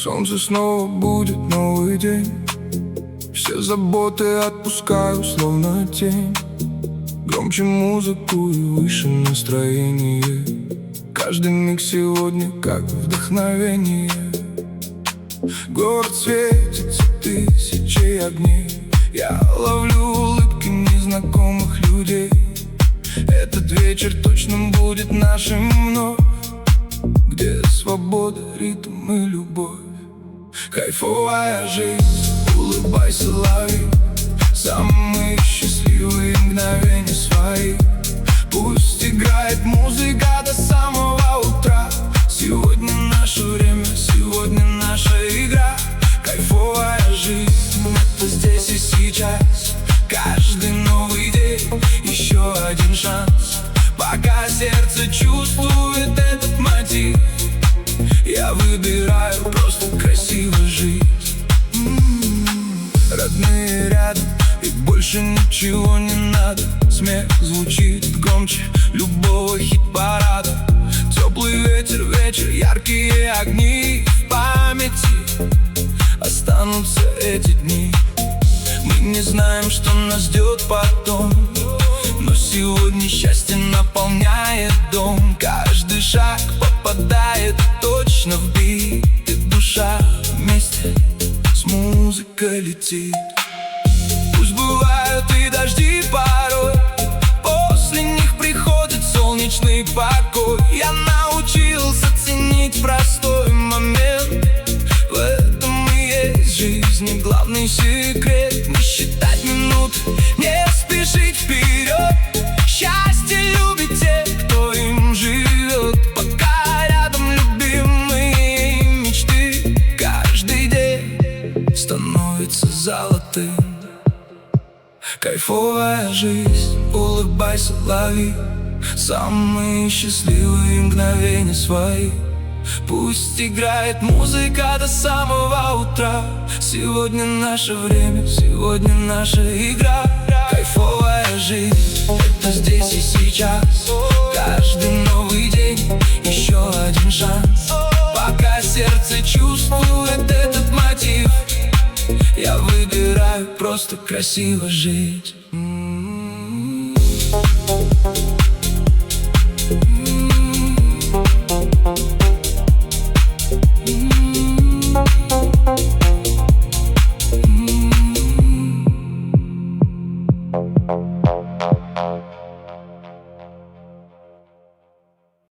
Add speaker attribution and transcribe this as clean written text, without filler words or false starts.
Speaker 1: Солнце снова будет, новый день. Все заботы отпускаю, словно тень. Громче музыку и выше настроение. Каждый миг сегодня как вдохновение. Город светится тысячей огней. Я ловлю улыбки незнакомых людей. Этот вечер точно будет нашим вновь, где свобода, ритм и любовь. Кайфовая жизнь, улыбайся, лови самые счастливые мгновения свои. Пусть играет музыка до самого утра. Сегодня наше время, сегодня наша игра. Кайфовая жизнь, это здесь и сейчас. Каждый новый день, еще один шанс. Пока сердце чувствует этот мотив, я выбираю просто красиво жить. Родные рядом, и больше ничего не надо. Смех звучит громче любого хит-парада. Теплый ветер, вечер, яркие огни. В памяти останутся эти дни. Мы не знаем, что нас ждет потом, но сегодня счастье наполняет дом. Каждый шаг попадает точно в бит, и душа вместе с музыкой летит. Пусть бывают и дожди порой, после них приходит солнечный покой. Я научился ценить простой момент. В этом и есть жизни главный секрет. Не считать минуты, не спешить вперед. Счастье любит тех, кто им живет. Пока рядом любимые мечты, каждый день становится золотым. Кайфовая жизнь, улыбайся, лови самые счастливые мгновения свои. Пусть играет музыка до самого утра. Сегодня наше время, сегодня наша игра. Кайфовая жизнь, это здесь и сейчас. Каждый новый день, еще один шанс. Пока сердце чувствует этот мотив, я выбираю просто красиво жить.